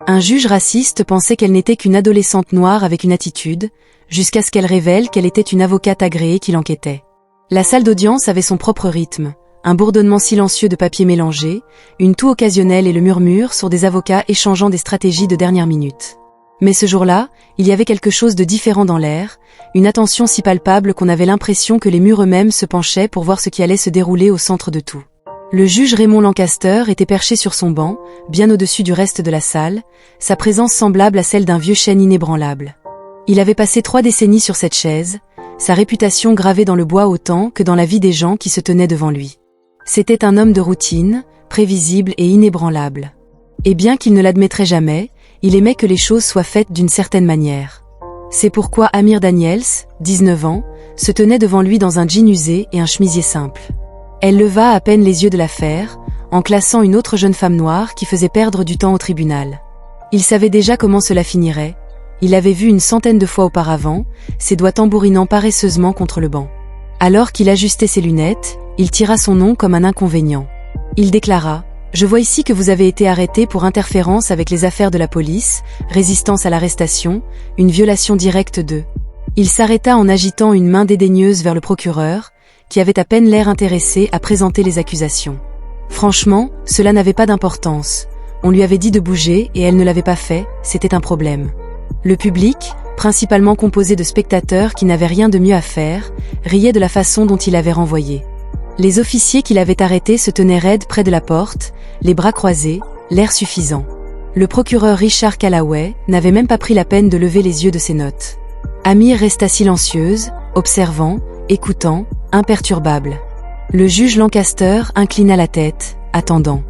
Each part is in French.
Un juge raciste pensait qu'elle n'était qu'une adolescente noire avec une attitude, jusqu'à ce qu'elle révèle qu'elle était une avocate agréée qui l'enquêtait. La salle d'audience avait son propre rythme, un bourdonnement silencieux de papier mélangé, une toux occasionnelle et le murmure sur des avocats échangeant des stratégies de dernière minute. Mais ce jour-là, il y avait quelque chose de différent dans l'air, une attention si palpable qu'on avait l'impression que les murs eux-mêmes se penchaient pour voir ce qui allait se dérouler au centre de tout. Le juge Raymond Lancaster était perché sur son banc, bien au-dessus du reste de la salle, sa présence semblable à celle d'un vieux chêne inébranlable. Il avait passé 3 décennies sur cette chaise, sa réputation gravée dans le bois autant que dans la vie des gens qui se tenaient devant lui. C'était un homme de routine, prévisible et inébranlable. Et bien qu'il ne l'admettrait jamais, il aimait que les choses soient faites d'une certaine manière. C'est pourquoi Amir Daniels, 19 ans, se tenait devant lui dans un jean usé et un chemisier simple. Elle leva à peine les yeux de l'affaire, en classant une autre jeune femme noire qui faisait perdre du temps au tribunal. Il savait déjà comment cela finirait. Il l'avait vue une centaine de fois auparavant, ses doigts tambourinant paresseusement contre le banc. Alors qu'il ajustait ses lunettes, il tira son nom comme un inconvénient. Il déclara « Je vois ici que vous avez été arrêté pour interférence avec les affaires de la police, résistance à l'arrestation, une violation directe de... » Il s'arrêta en agitant une main dédaigneuse vers le procureur, qui avait à peine l'air intéressé à présenter les accusations. Franchement, cela n'avait pas d'importance. On lui avait dit de bouger et elle ne l'avait pas fait, c'était un problème. Le public, principalement composé de spectateurs qui n'avaient rien de mieux à faire, riait de la façon dont il avait renvoyé. Les officiers qui l'avaient arrêté se tenaient raides près de la porte, les bras croisés, l'air suffisant. Le procureur Richard Callaway n'avait même pas pris la peine de lever les yeux de ses notes. Amir resta silencieuse, observant, écoutant, imperturbable. Le juge Lancaster inclina la tête, attendant.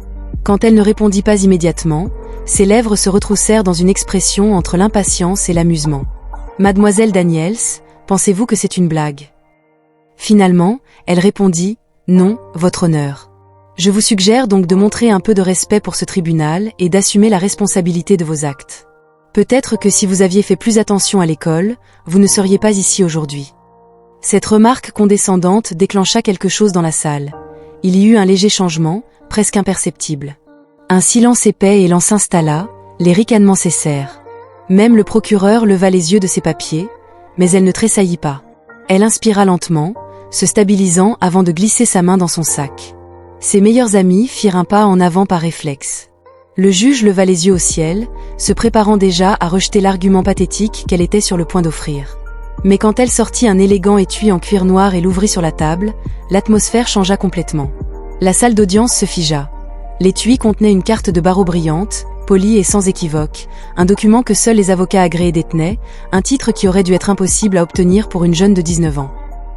Quand elle ne répondit pas immédiatement, ses lèvres se retroussèrent dans une expression entre l'impatience et l'amusement. « Mademoiselle Daniels, pensez-vous que c'est une blague ?» Finalement, elle répondit « Non, votre honneur. Je vous suggère donc de montrer un peu de respect pour ce tribunal et d'assumer la responsabilité de vos actes. Peut-être que si vous aviez fait plus attention à l'école, vous ne seriez pas ici aujourd'hui. » Cette remarque condescendante déclencha quelque chose dans la salle. Il y eut un léger changement, presque imperceptible. Un silence épais élan s'installa, les ricanements cessèrent. Même le procureur leva les yeux de ses papiers, mais elle ne tressaillit pas. Elle inspira lentement, se stabilisant avant de glisser sa main dans son sac. Ses meilleurs amis firent un pas en avant par réflexe. Le juge leva les yeux au ciel, se préparant déjà à rejeter l'argument pathétique qu'elle était sur le point d'offrir. Mais quand elle sortit un élégant étui en cuir noir et l'ouvrit sur la table, l'atmosphère changea complètement. La salle d'audience se figea. L'étui contenait une carte de barreau brillante, polie et sans équivoque, un document que seuls les avocats agréés détenaient, un titre qui aurait dû être impossible à obtenir pour une jeune de 19 ans.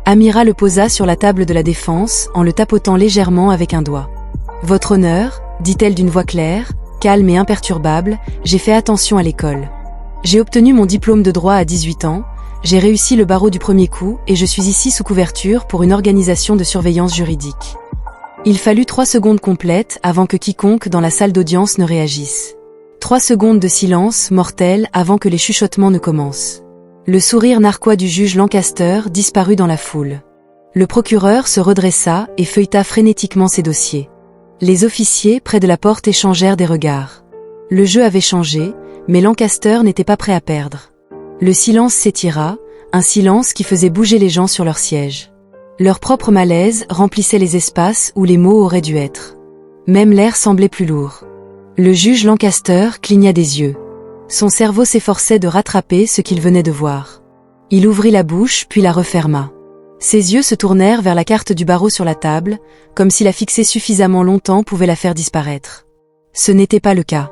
Amira le posa sur la table de la défense en le tapotant légèrement avec un doigt. « Votre honneur, dit-elle d'une voix claire, calme et imperturbable, j'ai fait attention à l'école. J'ai obtenu mon diplôme de droit à 18 ans, j'ai réussi le barreau du premier coup et je suis ici sous couverture pour une organisation de surveillance juridique. » Il fallut 3 secondes complètes avant que quiconque dans la salle d'audience ne réagisse. 3 secondes de silence mortel avant que les chuchotements ne commencent. Le sourire narquois du juge Lancaster disparut dans la foule. Le procureur se redressa et feuilleta frénétiquement ses dossiers. Les officiers près de la porte échangèrent des regards. Le jeu avait changé, mais Lancaster n'était pas prêt à perdre. Le silence s'étira, un silence qui faisait bouger les gens sur leur siège. Leur propre malaise remplissait les espaces où les mots auraient dû être. Même l'air semblait plus lourd. Le juge Lancaster cligna des yeux. Son cerveau s'efforçait de rattraper ce qu'il venait de voir. Il ouvrit la bouche puis la referma. Ses yeux se tournèrent vers la carte du barreau sur la table, comme si la fixer suffisamment longtemps pouvait la faire disparaître. Ce n'était pas le cas.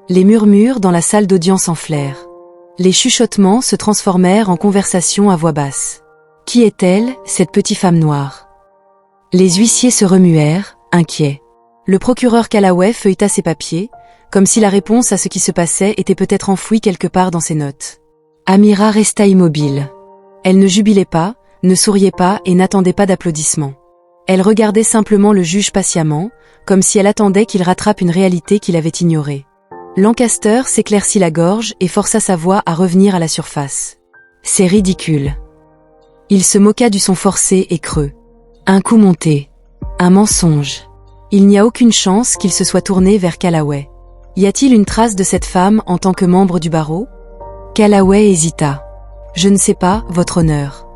Les murmures dans la salle d'audience enflèrent. Les chuchotements se transformèrent en conversations à voix basse. Qui est-elle, cette petite femme noire? Les huissiers se remuèrent, inquiets. Le procureur Callaway feuilleta ses papiers, comme si la réponse à ce qui se passait était peut-être enfouie quelque part dans ses notes. Amira resta immobile. Elle ne jubilait pas, ne souriait pas et n'attendait pas d'applaudissements. Elle regardait simplement le juge patiemment, comme si elle attendait qu'il rattrape une réalité qu'il avait ignorée. Lancaster s'éclaircit la gorge et força sa voix à revenir à la surface. « C'est ridicule. » Il se moqua du son forcé et creux. Un coup monté. Un mensonge. Il n'y a aucune chance qu'il se soit tourné vers Callaway. Y a-t-il une trace de cette femme en tant que membre du barreau? Callaway hésita. Je ne sais pas, votre honneur.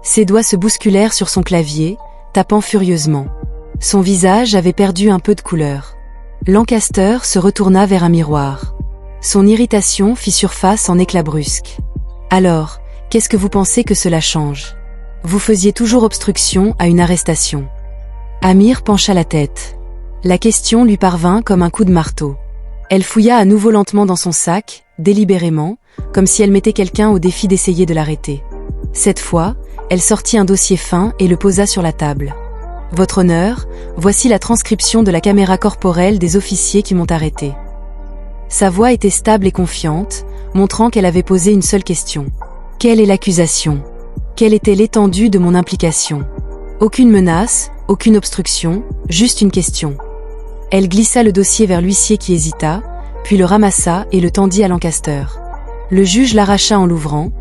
Ses doigts se bousculèrent sur son clavier, tapant furieusement. Son visage avait perdu un peu de couleur. Lancaster se retourna vers un miroir. Son irritation fit surface en éclats brusques. Alors, qu'est-ce que vous pensez que cela change? Vous faisiez toujours obstruction à une arrestation. Amir pencha la tête. La question lui parvint comme un coup de marteau. Elle fouilla à nouveau lentement dans son sac, délibérément, comme si elle mettait quelqu'un au défi d'essayer de l'arrêter. Cette fois, elle sortit un dossier fin et le posa sur la table. Votre honneur, voici la transcription de la caméra corporelle des officiers qui m'ont arrêté. Sa voix était stable et confiante, montrant qu'elle avait posé une seule question. Quelle est l'accusation? Quelle était l'étendue de mon implication? Aucune menace, aucune obstruction, juste une question. Elle glissa le dossier vers l'huissier qui hésita, puis le ramassa et le tendit à Lancaster. Le juge l'arracha en l'ouvrant,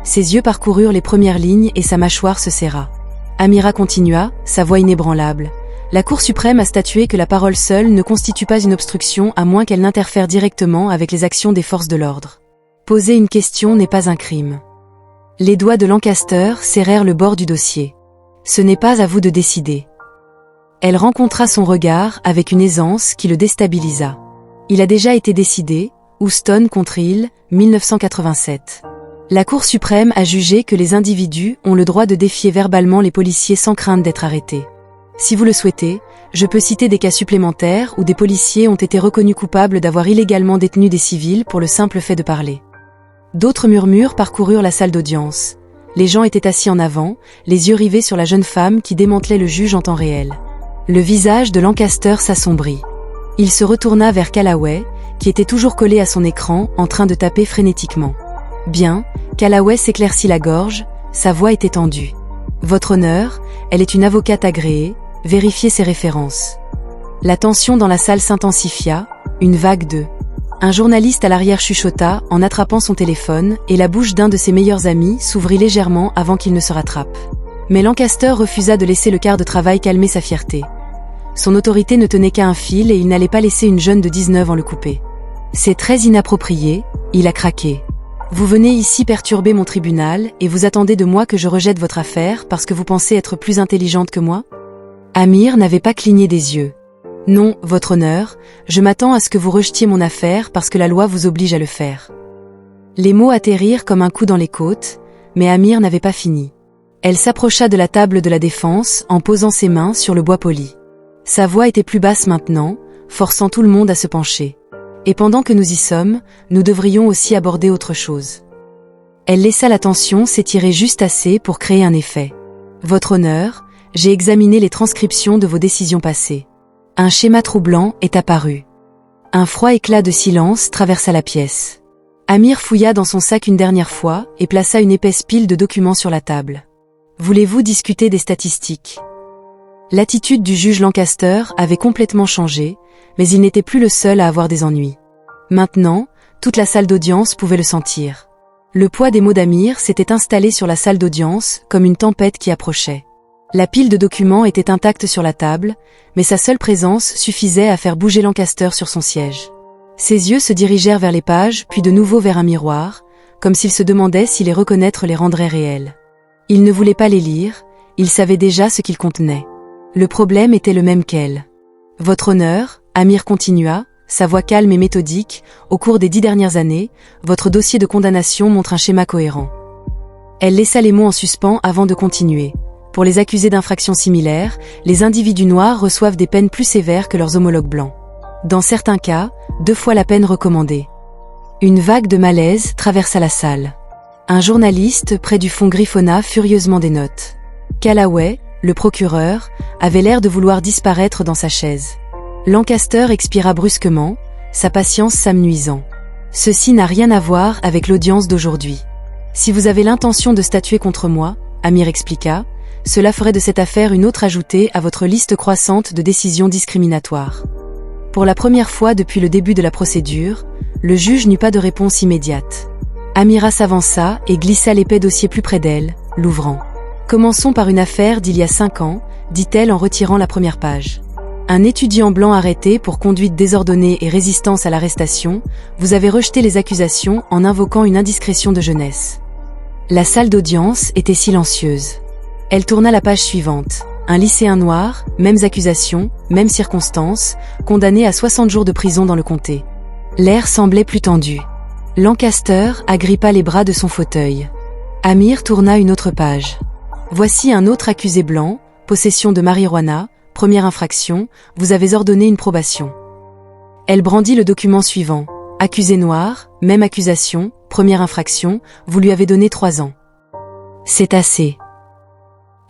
ses yeux parcoururent les premières lignes et sa mâchoire se serra. Amira continua, sa voix inébranlable. La Cour suprême a statué que la parole seule ne constitue pas une obstruction à moins qu'elle n'interfère directement avec les actions des forces de l'ordre. Poser une question n'est pas un crime. Les doigts de Lancaster serrèrent le bord du dossier. Ce n'est pas à vous de décider. Elle rencontra son regard avec une aisance qui le déstabilisa. Il a déjà été décidé, Houston contre Hill, 1987. La Cour suprême a jugé que les individus ont le droit de défier verbalement les policiers sans crainte d'être arrêtés. Si vous le souhaitez, je peux citer des cas supplémentaires où des policiers ont été reconnus coupables d'avoir illégalement détenu des civils pour le simple fait de parler. D'autres murmures parcoururent la salle d'audience. Les gens étaient assis en avant, les yeux rivés sur la jeune femme qui démantelait le juge en temps réel. Le visage de Lancaster s'assombrit. Il se retourna vers Callaway, qui était toujours collé à son écran, en train de taper frénétiquement. Bien, Callaway s'éclaircit la gorge, sa voix était tendue. Votre honneur, elle est une avocate agréée, vérifiez ses références. La tension dans la salle s'intensifia, une vague de... Un journaliste à l'arrière chuchota en attrapant son téléphone et la bouche d'un de ses meilleurs amis s'ouvrit légèrement avant qu'il ne se rattrape. Mais Lancaster refusa de laisser le quart de travail calmer sa fierté. Son autorité ne tenait qu'à un fil et il n'allait pas laisser une jeune de 19 ans le couper. C'est très inapproprié, il a craqué. Vous venez ici perturber mon tribunal et vous attendez de moi que je rejette votre affaire parce que vous pensez être plus intelligente que moi? Amir n'avait pas cligné des yeux. Non, votre honneur, je m'attends à ce que vous rejetiez mon affaire parce que la loi vous oblige à le faire. Les mots atterrirent comme un coup dans les côtes, mais Amir n'avait pas fini. Elle s'approcha de la table de la défense en posant ses mains sur le bois poli. Sa voix était plus basse maintenant, forçant tout le monde à se pencher. Et pendant que nous y sommes, nous devrions aussi aborder autre chose. Elle laissa la tension s'étirer juste assez pour créer un effet. Votre honneur, j'ai examiné les transcriptions de vos décisions passées. Un schéma troublant est apparu. Un froid éclat de silence traversa la pièce. Amir fouilla dans son sac une dernière fois et plaça une épaisse pile de documents sur la table. Voulez-vous discuter des statistiques? L'attitude du juge Lancaster avait complètement changé, mais il n'était plus le seul à avoir des ennuis. Maintenant, toute la salle d'audience pouvait le sentir. Le poids des mots d'Amir s'était installé sur la salle d'audience comme une tempête qui approchait. La pile de documents était intacte sur la table, mais sa seule présence suffisait à faire bouger Lancaster sur son siège. Ses yeux se dirigèrent vers les pages, puis de nouveau vers un miroir, comme s'il se demandait si les reconnaître les rendrait réels. Il ne voulait pas les lire, il savait déjà ce qu'ils contenaient. Le problème était le même qu'elle. Votre honneur, Amir continua, sa voix calme et méthodique, au cours des 10 dernières années, votre dossier de condamnation montre un schéma cohérent. Elle laissa les mots en suspens avant de continuer. Pour les accusés d'infractions similaires, les individus noirs reçoivent des peines plus sévères que leurs homologues blancs. Dans certains cas, 2 fois la peine recommandée. Une vague de malaise traversa la salle. Un journaliste près du fond griffonna furieusement des notes. Callaway, le procureur, avait l'air de vouloir disparaître dans sa chaise. Lancaster expira brusquement, sa patience s'amenuisant. Ceci n'a rien à voir avec l'audience d'aujourd'hui. Si vous avez l'intention de statuer contre moi, Amir expliqua, cela ferait de cette affaire une autre ajoutée à votre liste croissante de décisions discriminatoires. Pour la première fois depuis le début de la procédure, le juge n'eut pas de réponse immédiate. Amira s'avança et glissa l'épais dossier plus près d'elle, l'ouvrant. Commençons par une affaire d'il y a 5 ans, dit-elle en retirant la première page. Un étudiant blanc arrêté pour conduite désordonnée et résistance à l'arrestation, vous avez rejeté les accusations en invoquant une indiscrétion de jeunesse. La salle d'audience était silencieuse. Elle tourna la page suivante. Un lycéen noir, mêmes accusations, mêmes circonstances, condamné à 60 jours de prison dans le comté. L'air semblait plus tendu. Lancaster agrippa les bras de son fauteuil. Amir tourna une autre page. Voici un autre accusé blanc, possession de marijuana, première infraction, vous avez ordonné une probation. Elle brandit le document suivant. Accusé noir, même accusation, première infraction, vous lui avez donné 3 ans. C'est assez.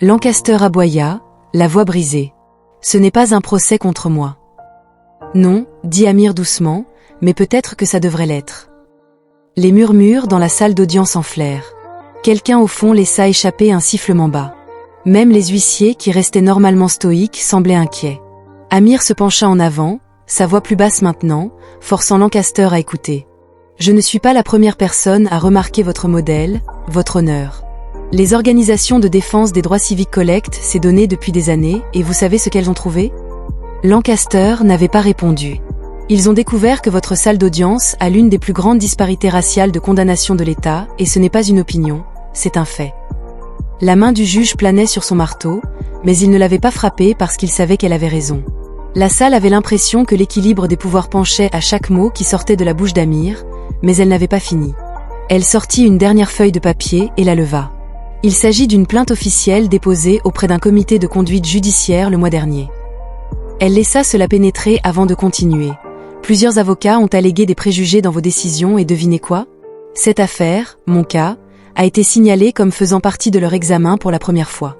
Lancaster aboya, la voix brisée. Ce n'est pas un procès contre moi. Non, dit Amir doucement, mais peut-être que ça devrait l'être. Les murmures dans la salle d'audience enflèrent. Quelqu'un au fond laissa échapper un sifflement bas. Même les huissiers qui restaient normalement stoïques semblaient inquiets. Amir se pencha en avant, sa voix plus basse maintenant, forçant Lancaster à écouter. Je ne suis pas la première personne à remarquer votre modèle, votre honneur. Les organisations de défense des droits civiques collectent ces données depuis des années et vous savez ce qu'elles ont trouvé ? Lancaster n'avait pas répondu. Ils ont découvert que votre salle d'audience a l'une des plus grandes disparités raciales de condamnation de l'État et ce n'est pas une opinion, c'est un fait. La main du juge planait sur son marteau, mais il ne l'avait pas frappée parce qu'il savait qu'elle avait raison. La salle avait l'impression que l'équilibre des pouvoirs penchait à chaque mot qui sortait de la bouche d'Amir, mais elle n'avait pas fini. Elle sortit une dernière feuille de papier et la leva. Il s'agit d'une plainte officielle déposée auprès d'un comité de conduite judiciaire le mois dernier. Elle laissa cela pénétrer avant de continuer. Plusieurs avocats ont allégué des préjugés dans vos décisions et devinez quoi ? Cette affaire, mon cas, a été signalée comme faisant partie de leur examen pour la première fois.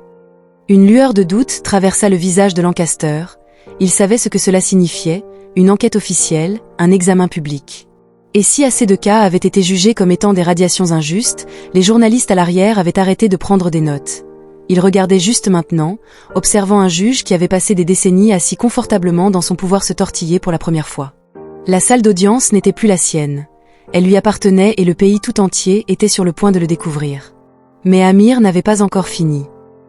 Une lueur de doute traversa le visage de Lancaster. Il savait ce que cela signifiait, une enquête officielle, un examen public. Et si assez de cas avaient été jugés comme étant des radiations injustes, les journalistes à l'arrière avaient arrêté de prendre des notes. Ils regardaient juste maintenant, observant un juge qui avait passé des décennies assis confortablement dans son pouvoir se tortiller pour la première fois. La salle d'audience n'était plus la sienne. Elle lui appartenait et le pays tout entier était sur le point de le découvrir. Mais Amir n'avait pas encore fini.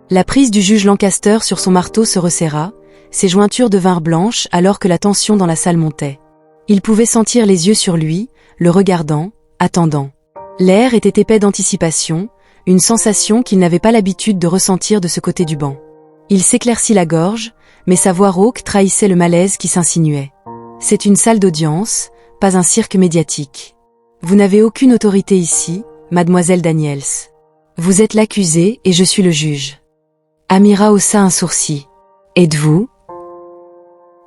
La prise du juge Lancaster sur son marteau se resserra, ses jointures devinrent blanches alors que la tension dans la salle montait. Il pouvait sentir les yeux sur lui, le regardant, attendant. L'air était épais d'anticipation, une sensation qu'il n'avait pas l'habitude de ressentir de ce côté du banc. Il s'éclaircit la gorge, mais sa voix rauque trahissait le malaise qui s'insinuait. C'est une salle d'audience, pas un cirque médiatique. Vous n'avez aucune autorité ici, mademoiselle Daniels. Vous êtes l'accusé et je suis le juge. Amira haussa un sourcil. Êtes-vous ?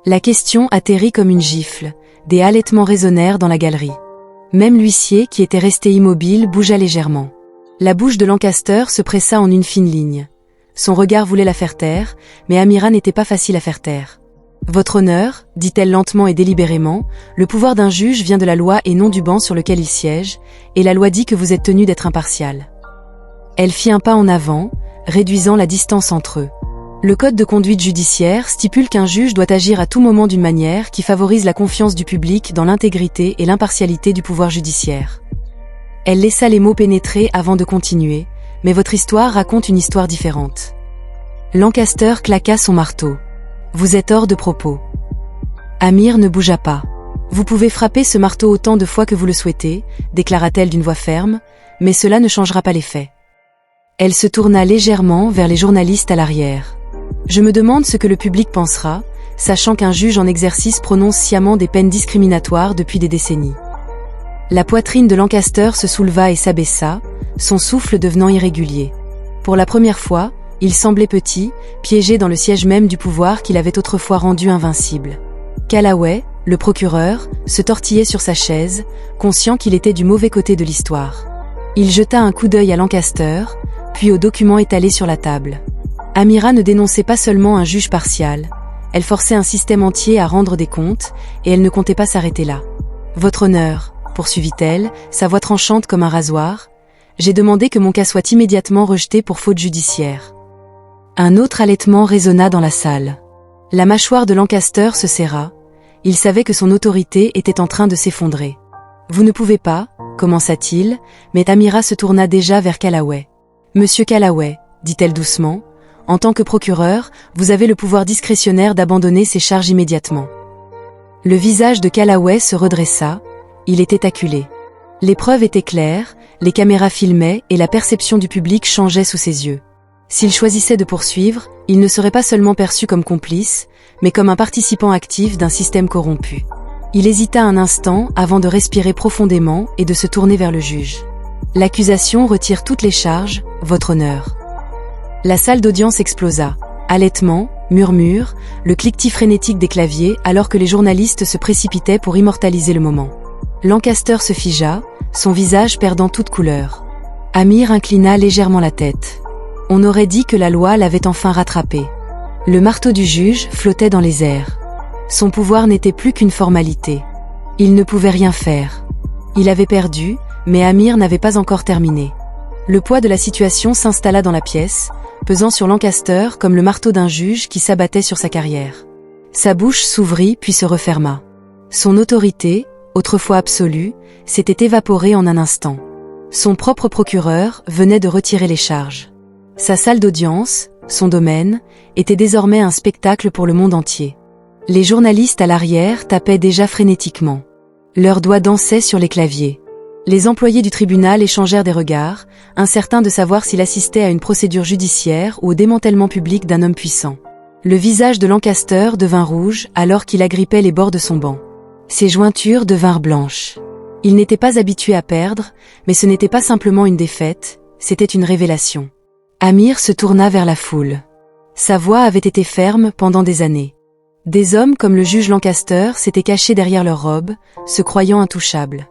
La question atterrit comme une gifle, des halètements résonnèrent dans la galerie. Même l'huissier qui était resté immobile bougea légèrement. La bouche de Lancaster se pressa en une fine ligne. Son regard voulait la faire taire, mais Amira n'était pas facile à faire taire. Votre honneur, dit-elle lentement et délibérément, le pouvoir d'un juge vient de la loi et non du banc sur lequel il siège, et la loi dit que vous êtes tenu d'être impartial. Elle fit un pas en avant, réduisant la distance entre eux. Le code de conduite judiciaire stipule qu'un juge doit agir à tout moment d'une manière qui favorise la confiance du public dans l'intégrité et l'impartialité du pouvoir judiciaire. Elle laissa les mots pénétrer avant de continuer, mais votre histoire raconte une histoire différente. Lancaster claqua son marteau. Vous êtes hors de propos. Amir ne bougea pas. Vous pouvez frapper ce marteau autant de fois que vous le souhaitez, déclara-t-elle d'une voix ferme, mais cela ne changera pas les faits. Elle se tourna légèrement vers les journalistes à l'arrière. Je me demande ce que le public pensera, sachant qu'un juge en exercice prononce sciemment des peines discriminatoires depuis des décennies. La poitrine de Lancaster se souleva et s'abaissa, son souffle devenant irrégulier. Pour la première fois, il semblait petit, piégé dans le siège même du pouvoir qu'il avait autrefois rendu invincible. Callaway, le procureur, se tortillait sur sa chaise, conscient qu'il était du mauvais côté de l'histoire. Il jeta un coup d'œil à Lancaster, puis aux documents étalés sur la table. Amira ne dénonçait pas seulement un juge partial, elle forçait un système entier à rendre des comptes, et elle ne comptait pas s'arrêter là. Votre honneur, poursuivit-elle, sa voix tranchante comme un rasoir, j'ai demandé que mon cas soit immédiatement rejeté pour faute judiciaire. Un autre halètement résonna dans la salle. La mâchoire de Lancaster se serra, il savait que son autorité était en train de s'effondrer. Vous ne pouvez pas, commença-t-il, mais Amira se tourna déjà vers Callaway. Monsieur Callaway, dit-elle doucement, En tant que procureur, vous avez le pouvoir discrétionnaire d'abandonner ces charges immédiatement. Le visage de Callaway se redressa, il était acculé. Les preuves étaient claires, les caméras filmaient et la perception du public changeait sous ses yeux. S'il choisissait de poursuivre, il ne serait pas seulement perçu comme complice, mais comme un participant actif d'un système corrompu. Il hésita un instant avant de respirer profondément et de se tourner vers le juge. L'accusation retire toutes les charges, votre honneur. La salle d'audience explosa. Halètements, murmures, le cliquetis frénétique des claviers alors que les journalistes se précipitaient pour immortaliser le moment. Lancaster se figea, son visage perdant toute couleur. Amir inclina légèrement la tête. On aurait dit que la loi l'avait enfin rattrapé. Le marteau du juge flottait dans les airs. Son pouvoir n'était plus qu'une formalité. Il ne pouvait rien faire. Il avait perdu, mais Amir n'avait pas encore terminé. Le poids de la situation s'installa dans la pièce, pesant sur Lancaster comme le marteau d'un juge qui s'abattait sur sa carrière. Sa bouche s'ouvrit puis se referma. Son autorité, autrefois absolue, s'était évaporée en un instant. Son propre procureur venait de retirer les charges. Sa salle d'audience, son domaine, était désormais un spectacle pour le monde entier. Les journalistes à l'arrière tapaient déjà frénétiquement. Leurs doigts dansaient sur les claviers. Les employés du tribunal échangèrent des regards, incertains de savoir s'il assistait à une procédure judiciaire ou au démantèlement public d'un homme puissant. Le visage de Lancaster devint rouge alors qu'il agrippait les bords de son banc. Ses jointures devinrent blanches. Il n'était pas habitué à perdre, mais ce n'était pas simplement une défaite, c'était une révélation. Amir se tourna vers la foule. Sa voix avait été ferme pendant des années. Des hommes comme le juge Lancaster s'étaient cachés derrière leurs robes, se croyant intouchables.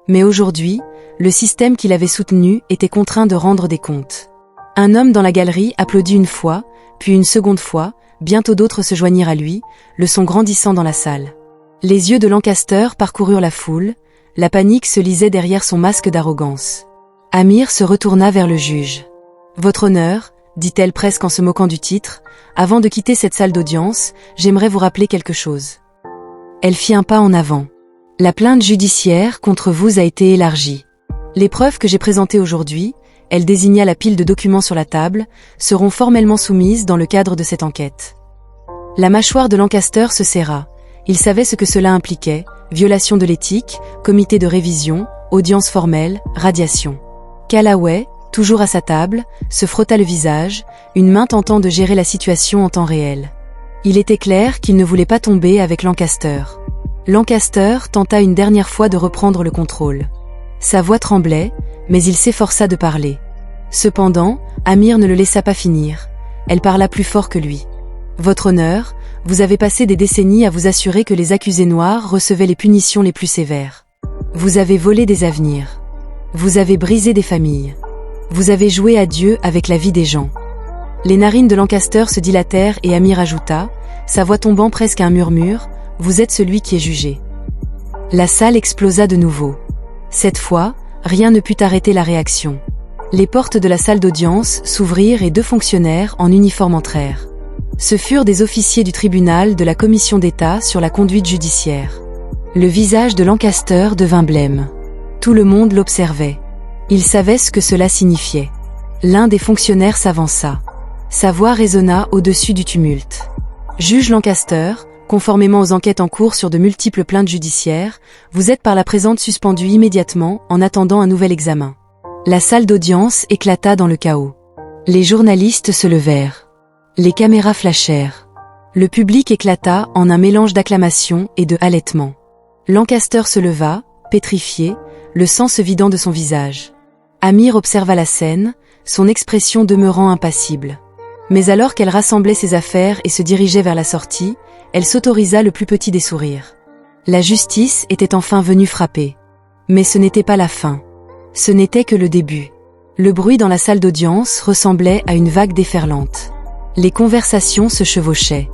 Mais aujourd'hui, le système qu'il avait soutenu était contraint de rendre des comptes. Un homme dans la galerie applaudit une fois, puis une seconde fois, bientôt d'autres se joignirent à lui, le son grandissant dans la salle. Les yeux de Lancaster parcoururent la foule, la panique se lisait derrière son masque d'arrogance. Amir se retourna vers le juge. « Votre honneur », dit-elle presque en se moquant du titre, « avant de quitter cette salle d'audience, j'aimerais vous rappeler quelque chose. » Elle fit un pas en avant. « La plainte judiciaire contre vous a été élargie. Les preuves que j'ai présentées aujourd'hui, elle désigna la pile de documents sur la table, seront formellement soumises dans le cadre de cette enquête. » La mâchoire de Lancaster se serra. Il savait ce que cela impliquait, violation de l'éthique, comité de révision, audience formelle, radiation. Callaway, toujours à sa table, se frotta le visage, une main tentant de gérer la situation en temps réel. Il était clair qu'il ne voulait pas tomber avec Lancaster. Lancaster tenta une dernière fois de reprendre le contrôle. Sa voix tremblait, mais il s'efforça de parler. Cependant, Amir ne le laissa pas finir. Elle parla plus fort que lui. « Votre honneur, vous avez passé des décennies à vous assurer que les accusés noirs recevaient les punitions les plus sévères. Vous avez volé des avenirs. Vous avez brisé des familles. Vous avez joué à Dieu avec la vie des gens. » Les narines de Lancaster se dilatèrent et Amir ajouta, sa voix tombant presque à un murmure, « Vous êtes celui qui est jugé. » La salle explosa de nouveau. Cette fois, rien ne put arrêter la réaction. Les portes de la salle d'audience s'ouvrirent et 2 fonctionnaires en uniforme entrèrent. Ce furent des officiers du tribunal de la commission d'État sur la conduite judiciaire. Le visage de Lancaster devint blême. Tout le monde l'observait. Il savait ce que cela signifiait. L'un des fonctionnaires s'avança. Sa voix résonna au-dessus du tumulte. « Juge Lancaster, conformément aux enquêtes en cours sur de multiples plaintes judiciaires, vous êtes par la présente suspendu immédiatement en attendant un nouvel examen. » La salle d'audience éclata dans le chaos. Les journalistes se levèrent. Les caméras flashèrent. Le public éclata en un mélange d'acclamations et de halètements. Lancaster se leva, pétrifié, le sang se vidant de son visage. Amir observa la scène, son expression demeurant impassible. Mais alors qu'elle rassemblait ses affaires et se dirigeait vers la sortie, elle s'autorisa le plus petit des sourires. La justice était enfin venue frapper. Mais ce n'était pas la fin. Ce n'était que le début. Le bruit dans la salle d'audience ressemblait à une vague déferlante. Les conversations se chevauchaient.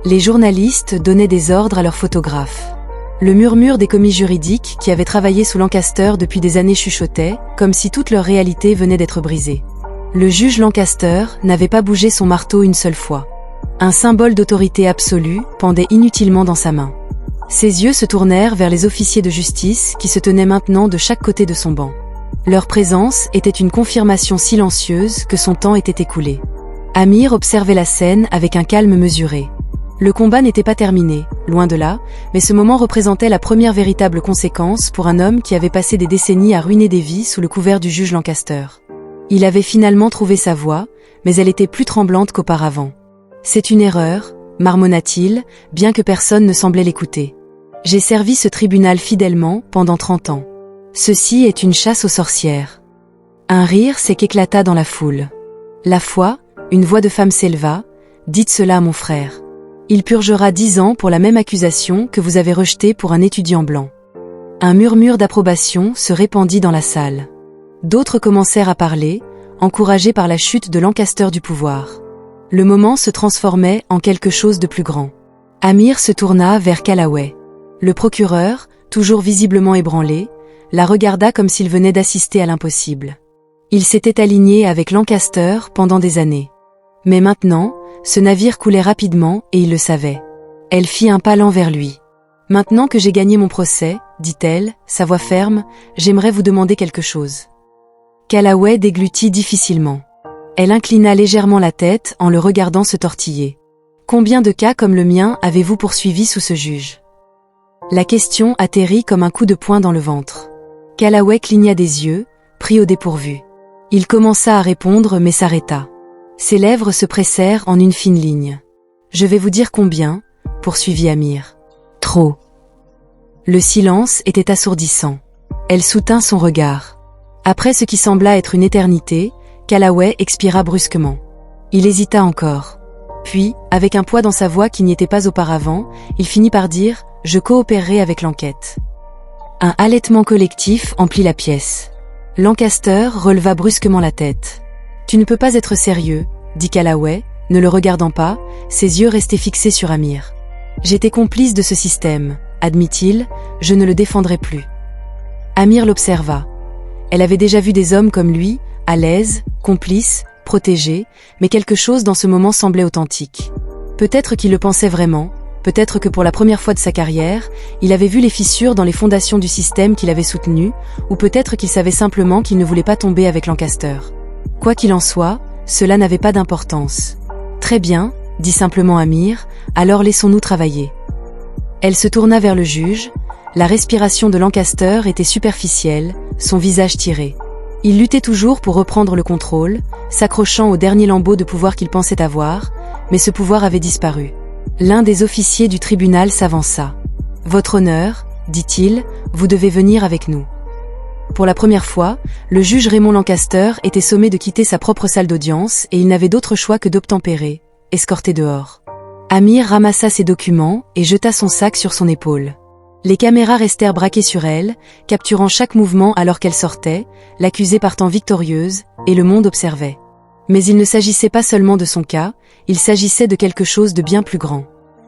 Les journalistes donnaient des ordres à leurs photographes. Le murmure des commis juridiques qui avaient travaillé sous Lancaster depuis des années chuchotait, comme si toute leur réalité venait d'être brisée. Le juge Lancaster n'avait pas bougé son marteau une seule fois. Un symbole d'autorité absolue pendait inutilement dans sa main. Ses yeux se tournèrent vers les officiers de justice qui se tenaient maintenant de chaque côté de son banc. Leur présence était une confirmation silencieuse que son temps était écoulé. Amir observait la scène avec un calme mesuré. Le combat n'était pas terminé, loin de là, mais ce moment représentait la première véritable conséquence pour un homme qui avait passé des décennies à ruiner des vies sous le couvert du juge Lancaster. Il avait finalement trouvé sa voie, mais elle était plus tremblante qu'auparavant. « C'est une erreur », marmonna-t-il, bien que personne ne semblait l'écouter. « J'ai servi ce tribunal fidèlement pendant 30 ans. Ceci est une chasse aux sorcières. » Un rire s'éclata dans la foule. La foi, une voix de femme s'éleva. « Dites cela à mon frère. Il purgera 10 ans pour la même accusation que vous avez rejetée pour un étudiant blanc. » Un murmure d'approbation se répandit dans la salle. D'autres commencèrent à parler, encouragés par la chute de Lancaster du pouvoir. Le moment se transformait en quelque chose de plus grand. Amir se tourna vers Callaway. Le procureur, toujours visiblement ébranlé, la regarda comme s'il venait d'assister à l'impossible. Il s'était aligné avec Lancaster pendant des années. Mais maintenant, ce navire coulait rapidement et il le savait. Elle fit un pas lent vers lui. « Maintenant que j'ai gagné mon procès, dit-elle, sa voix ferme, j'aimerais vous demander quelque chose. » Callaway déglutit difficilement. Elle inclina légèrement la tête en le regardant se tortiller. « Combien de cas comme le mien avez-vous poursuivi sous ce juge ?» La question atterrit comme un coup de poing dans le ventre. Callaway cligna des yeux, pris au dépourvu. Il commença à répondre mais s'arrêta. Ses lèvres se pressèrent en une fine ligne. « Je vais vous dire combien, » poursuivit Amir. « Trop. » Le silence était assourdissant. Elle soutint son regard. Après ce qui sembla être une éternité, Callaway expira brusquement. Il hésita encore. Puis, avec un poids dans sa voix qui n'y était pas auparavant, il finit par dire « Je coopérerai avec l'enquête. » Un halètement collectif emplit la pièce. Lancaster releva brusquement la tête. « Tu ne peux pas être sérieux, » dit Callaway, ne le regardant pas, ses yeux restaient fixés sur Amir. « J'étais complice de ce système, admit-il, je ne le défendrai plus. » Amir l'observa. Elle avait déjà vu des hommes comme lui, à l'aise, complices, protégés, mais quelque chose dans ce moment semblait authentique. Peut-être qu'il le pensait vraiment, peut-être que pour la première fois de sa carrière, il avait vu les fissures dans les fondations du système qu'il avait soutenu, ou peut-être qu'il savait simplement qu'il ne voulait pas tomber avec Lancaster. Quoi qu'il en soit, cela n'avait pas d'importance. « Très bien, » dit simplement Amir, « alors laissons-nous travailler. » Elle se tourna vers le juge. La respiration de Lancaster était superficielle, son visage tiré. Il luttait toujours pour reprendre le contrôle, s'accrochant au dernier lambeau de pouvoir qu'il pensait avoir, mais ce pouvoir avait disparu. L'un des officiers du tribunal s'avança. « Votre honneur, dit-il, vous devez venir avec nous. » Pour la première fois, le juge Raymond Lancaster était sommé de quitter sa propre salle d'audience et il n'avait d'autre choix que d'obtempérer, escorté dehors. Amir ramassa ses documents et jeta son sac sur son épaule. Les caméras restèrent braquées sur elle, capturant chaque mouvement alors qu'elle sortait, l'accusée partant victorieuse, et le monde observait. Mais il ne s'agissait pas seulement de son cas, il s'agissait de quelque chose de bien plus grand.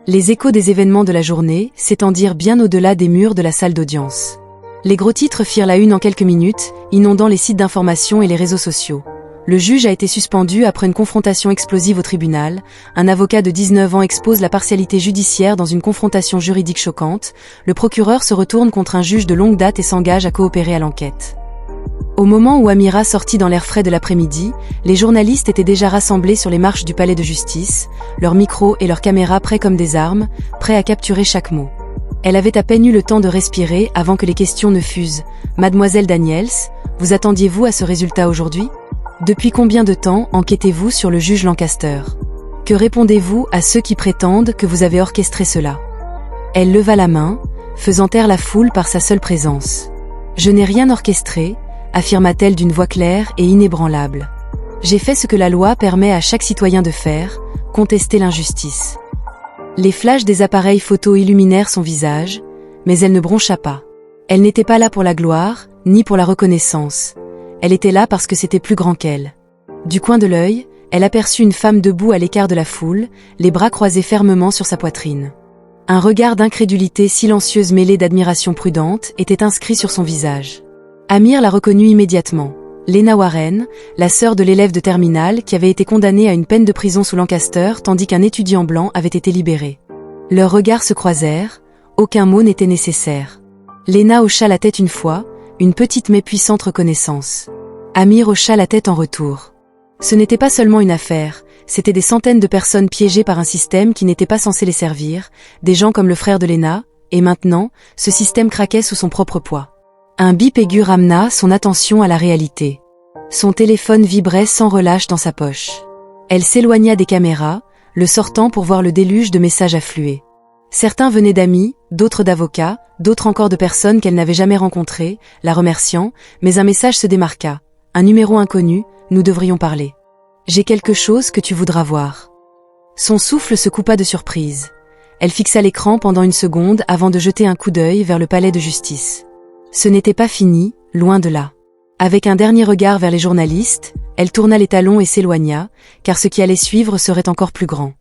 Les échos des événements de la journée s'étendirent bien au-delà des murs de la salle d'audience. Les gros titres firent la une en quelques minutes, inondant les sites d'information et les réseaux sociaux. Le juge a été suspendu après une confrontation explosive au tribunal. Un avocat de 19 ans expose la partialité judiciaire dans une confrontation juridique choquante. Le procureur se retourne contre un juge de longue date et s'engage à coopérer à l'enquête. Au moment où Amira sortit dans l'air frais de l'après-midi, les journalistes étaient déjà rassemblés sur les marches du palais de justice, leurs micros et leurs caméras prêts comme des armes, prêts à capturer chaque mot. Elle avait à peine eu le temps de respirer avant que les questions ne fusent. « Mademoiselle Daniels, vous attendiez-vous à ce résultat aujourd'hui ? Depuis combien de temps enquêtez-vous sur le juge Lancaster ? Que répondez-vous à ceux qui prétendent que vous avez orchestré cela ?» Elle leva la main, faisant taire la foule par sa seule présence. « Je n'ai rien orchestré, » affirma-t-elle d'une voix claire et inébranlable. « J'ai fait ce que la loi permet à chaque citoyen de faire, contester l'injustice. » Les flashs des appareils photo illuminèrent son visage, mais elle ne broncha pas. Elle n'était pas là pour la gloire, ni pour la reconnaissance. Elle était là parce que c'était plus grand qu'elle. Du coin de l'œil, elle aperçut une femme debout à l'écart de la foule, les bras croisés fermement sur sa poitrine. Un regard d'incrédulité silencieuse mêlée d'admiration prudente était inscrit sur son visage. Amir la reconnut immédiatement. Lena Warren, la sœur de l'élève de terminale qui avait été condamnée à une peine de prison sous Lancaster tandis qu'un étudiant blanc avait été libéré. Leurs regards se croisèrent, aucun mot n'était nécessaire. Lena hocha la tête une fois, une petite mais puissante reconnaissance. Amir hocha la tête en retour. Ce n'était pas seulement une affaire, C'étaient des centaines de personnes piégées par un système qui n'était pas censé les servir, des gens comme le frère de Lena, et maintenant, ce système craquait sous son propre poids. Un bip aigu ramena son attention à la réalité. Son téléphone vibrait sans relâche dans sa poche. Elle s'éloigna des caméras, le sortant pour voir le déluge de messages affluer. Certains venaient d'amis, d'autres d'avocats, d'autres encore de personnes qu'elle n'avait jamais rencontrées, la remerciant, mais un message se démarqua. Un numéro inconnu, nous devrions parler. J'ai quelque chose que tu voudras voir. Son souffle se coupa de surprise. Elle fixa l'écran pendant une seconde avant de jeter un coup d'œil vers le palais de justice. Ce n'était pas fini, loin de là. Avec un dernier regard vers les journalistes, elle tourna les talons et s'éloigna, car ce qui allait suivre serait encore plus grand.